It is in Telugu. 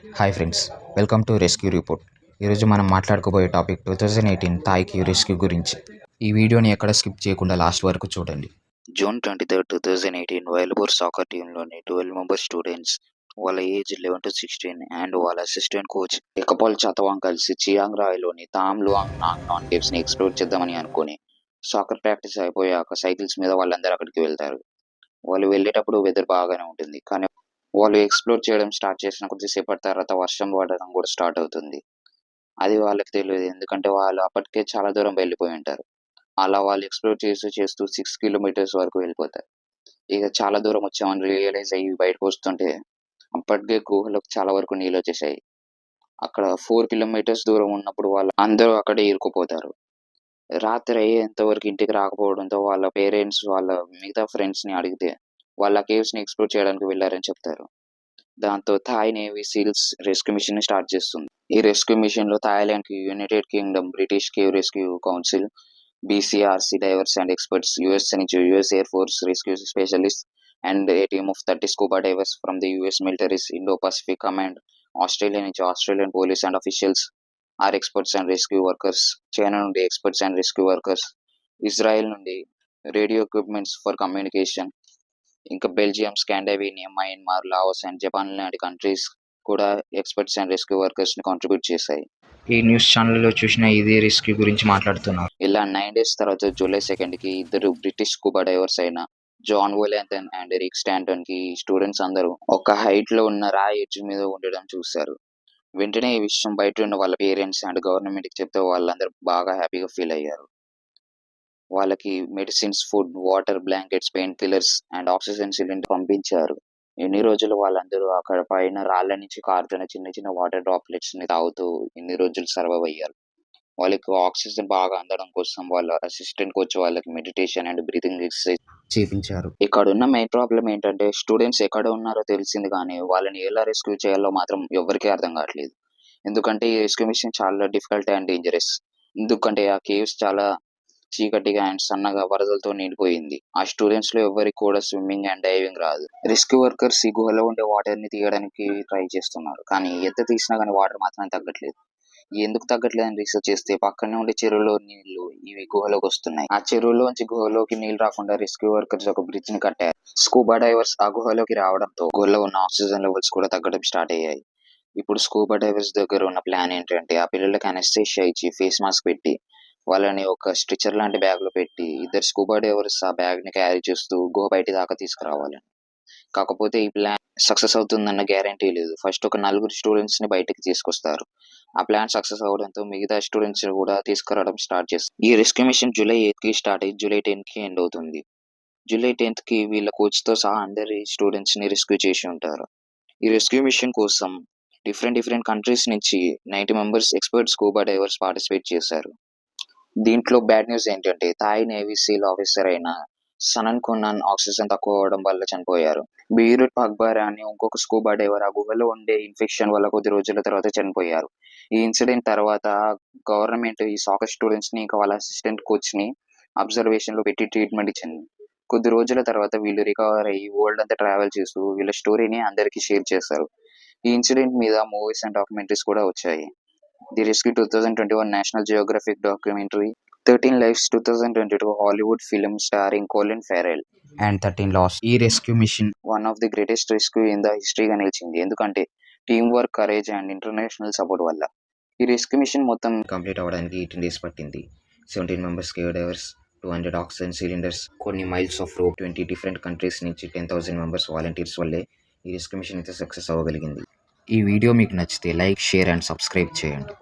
Hi friends, welcome to rescue report. ఈరోజు మనం మాట్లాడుకోబోయే టాపిక్ 2018 థాయ్ రెస్క్యూ గురించి. ఈ వీడియోని ఎక్కడ స్కిప్ చేయకుండా లాస్ట్ వరకు చూడండి. జూన్ 23, 2018 వైల్బోర్ సాకర్ టీంలోని 12 మెంబర్ స్టూడెంట్స్ వాళ్ళ ఏజ్ 11 to 16 అండ్ వాళ్ళ అసిస్టెంట్ కోచ్ ఎకపాల్ చతవాంగ్ కలిసి చియాంగ్ రాయ్లోని తామ్ లువాంగ్ నాంగ్ నాన్ కేవ్స్ని ఎక్స్ప్లోర్ చేద్దామని అనుకుని సాకర్ ప్రాక్టీస్ అయిపోయాక సైకిల్స్ మీద వాళ్ళందరూ అక్కడికి వెళ్తారు. వాళ్ళు వెళ్ళేటప్పుడు వెదర్ బాగానే ఉంటుంది, కానీ వాళ్ళు ఎక్స్ప్లోర్ చేయడం స్టార్ట్ చేసిన కొద్దిసేపటి తర్వాత వర్షం పడడం కూడా స్టార్ట్ అవుతుంది. అది వాళ్ళకి తెలియదు, ఎందుకంటే వాళ్ళు అప్పటికే చాలా దూరం వెళ్ళిపోయి ఉంటారు. అలా వాళ్ళు ఎక్స్ప్లోర్ చేస్తూ 6 కిలోమీటర్స్ వరకు వెళ్ళిపోతారు. ఇక చాలా దూరం వచ్చామని రియలైజ్ అయ్యి బయటకు వస్తుంటే అప్పటికే గుహలోకి చాలా వరకు నీళ్ళు వచ్చేసాయి. అక్కడ 4 కిలోమీటర్స్ దూరం ఉన్నప్పుడు వాళ్ళు అందరూ అక్కడే ఇరుక్కుపోతారు. రాత్రి అయ్యేంత వరకు ఇంటికి రాకపోవడంతో వాళ్ళ పేరెంట్స్ వాళ్ళ మిగతా ఫ్రెండ్స్ని అడిగితే వాళ్ళ కేవ్స్ని ఎక్స్ప్లోర్ చేయడానికి వెళ్ళారని చెప్తారు. దాంతో Thai Navy SEALs rescue mission ని స్టార్ట్ చేస్తుంది. ఈ రెస్క్యూ మిషన్ లో థాయిలాండ్ కి United Kingdom, British Cave Rescue Council, BCRC divers and experts, US నుంచి US Air Force rescue specialist and a team of 30 scuba divers from the US militaries Indo Pacific Command, Australia నుంచి Australian police and officials or experts and rescue workers, China నుండి experts and rescue workers, Israel నుండి రేడియో ఎక్విప్మెంట్స్ ఫర్ కమ్యూనికేషన్, ఇంకా Belgium, Scandinavia, Myanmar, Laos and Japan లాంటి కంట్రీస్ కూడా ఎక్స్పర్ట్స్ అండ్ రెస్క్యూ వర్కర్స్ ని కాంట్రిబ్యూట్ చేశాయి. ఈ న్యూస్ ఛానల్లో చూసిన ఇదే రెస్క్యూ గురించి మాట్లాడుతున్నారు. ఇలా 9 days తర్వాత జూలై 2 కి ఇద్దరు బ్రిటిష్ స్కూబా డైవర్స్ అయిన జాన్ వోలాంథన్ అండ్ రిక్ స్టాంటన్ కి స్టూడెంట్స్ అందరూ ఒక హైట్ లో ఉన్న రాయి ఎడ్జ్ మీద ఉండడం చూశారు. వెంటనే ఈ విషయం బయట ఉన్న వాళ్ళ పేరెంట్స్ అండ్ గవర్నమెంట్ కి చెప్తే వాళ్ళందరూ బాగా హ్యాపీగా ఫీల్ అయ్యారు. వాళ్ళకి medicines, food, water, blankets, pain killers and oxygen cylinder పంపించారు. ఎన్ని రోజులు వాళ్ళందరూ అక్కడ పైన రాళ్ళ నుంచి కారుతున్న చిన్న చిన్న వాటర్ డ్రాప్లెట్స్ ని తాగుతూ ఎన్ని రోజులు సర్వైవ్ అయ్యారు. వాళ్ళకి ఆక్సిజన్ బాగా అందడం కోసం వాళ్ళ అసిస్టెంట్ కోచ్ వాళ్ళకి మెడిటేషన్ అండ్ బ్రీతింగ్ ఎక్సర్సైజ్ చేపించారు. ఇక్కడ ఉన్న మెయిన్ ప్రాబ్లం ఏంటంటే స్టూడెంట్స్ ఎక్కడ ఉన్నారో తెలిసింది, కానీ వాళ్ళని ఎలా రెస్క్యూ చేయాలో మాత్రం ఎవరికీ అర్థం కావట్లేదు. ఎందుకంటే ఈ రెస్క్యూ మిషన్ చాలా డిఫికల్ట్ అండ్ డేంజరస్. ఎందుకంటే ఆ కేవ్స్ చాలా చీకటిగా అండ్ సన్నగా వరదలతో నిండిపోయింది. ఆ స్టూడెంట్స్ లో ఎవరికి కూడా స్విమ్మింగ్ అండ్ డైవింగ్ రాదు. రెస్క్యూ వర్కర్స్ ఈ గుహలో ఉండే వాటర్ ని తీయడానికి ట్రై చేస్తున్నారు, కానీ ఎంత తీసినా కానీ వాటర్ మాత్రం తగ్గట్లేదు. ఎందుకు తగ్గట్లేదని రీసెర్చ్ చేస్తే పక్కనే ఉండే చెరువులో నీళ్లు ఇవి గుహలోకి వస్తున్నాయి. ఆ చెరువులోంచి గుహలోకి నీళ్లు రాకుండా రెస్క్యూ వర్కర్స్ ఒక బ్రిడ్జ్ ని కట్టారు. స్కూబా డైవర్స్ ఆ గుహలోకి రావడంతో గుహలో ఉన్న ఆక్సిజన్ లెవెల్స్ కూడా తగ్గడం స్టార్ట్ అయ్యాయి. ఇప్పుడు స్కూబా డైవర్స్ దగ్గర ఉన్న ప్లాన్ ఏంటంటే ఆ పిల్లలకి అనెస్థీషియా ఇచ్చి ఫేస్ మాస్క్ పెట్టి వాళ్ళని ఒక స్ట్రిచర్ లాంటి బ్యాగ్ లో పెట్టి ఇద్దరు స్కూబా డైవర్స్ ఆ బ్యాగ్ ని క్యారీ చేస్తూ గుహ బయట దాకా తీసుకురావాలి. కాకపోతే ఈ ప్లాన్ సక్సెస్ అవుతుందన్న గ్యారంటీ లేదు. ఫస్ట్ ఒక 4 స్టూడెంట్స్ ని బయటకి తీసుకొస్తారు. ఆ ప్లాన్ సక్సెస్ అవడంతో మిగతా స్టూడెంట్స్ కూడా తీసుకురావడం స్టార్ట్ చేస్తారు. ఈ రెస్క్యూ మిషన్ జూలై 8 కి స్టార్ట్ అయ్యి జూలై 10 కి ఎండ్ అవుతుంది. జూలై 10 కి వీళ్ళ కోచ్ తో సహా అందరి స్టూడెంట్స్ ని రెస్క్యూ చేసి ఉంటారు. ఈ రెస్క్యూ మిషన్ కోసం డిఫరెంట్ కంట్రీస్ నుంచి 90 members expert scuba divers participate చేశారు. దీంట్లో బ్యాడ్ న్యూస్ ఏంటంటే థాయ్ నేవీ సీల్ ఆఫీసర్ అయిన సనన్ కున్నాన్ ఆక్సిజన్ తక్కువ అవడం వల్ల చనిపోయారు. బీరుట్ పగ్బార్ అని ఇంకొక స్కూబా డైవర్ ఆ గుహలో ఉండే ఇన్ఫెక్షన్ వల్ల కొద్ది రోజుల తర్వాత చనిపోయారు. ఈ ఇన్సిడెంట్ తర్వాత గవర్నమెంట్ ఈ సాకర్ స్టూడెంట్స్ ని ఇంకా వాళ్ళ అసిస్టెంట్ కోచ్ ని అబ్జర్వేషన్ లో పెట్టి ట్రీట్మెంట్ ఇచ్చింది. కొద్ది రోజుల తర్వాత వీళ్ళు రికవర్ అయ్యి వరల్డ్ అంతా ట్రావెల్ చేస్తూ వీళ్ళ స్టోరీని అందరికి షేర్ చేస్తారు. ఈ ఇన్సిడెంట్ మీద మూవీస్ అండ్ డాక్యుమెంటరీస్ కూడా వచ్చాయి. The rescue 2021 National Geographic documentary, 13 Lives 2022 Hollywood film starring Colin Farrell and 13 లాస్. ఈ rescue mission one of the greatest rescue in the హిస్టరీగా నిలిచింది, ఎందుకంటే team work, courage and international support వల్ల. ఈ రెస్క్యూ మిషన్ మొత్తం కంప్లీట్ అవ్వడానికి 18 days పట్టింది. 17 members cave divers, 200 oxygen cylinders, కొన్ని miles of rope, 20 different countries నుంచి 10,000 మెంబర్స్ వాలంటీర్స్ వల్లే ఈ రెస్క్యూ మిషన్ అయితే సక్సెస్ అవ్వగలిగింది. ఈ వీడియో మీకు నచ్చితే లైక్, షేర్ అండ్ సబ్స్క్రైబ్ చేయండి.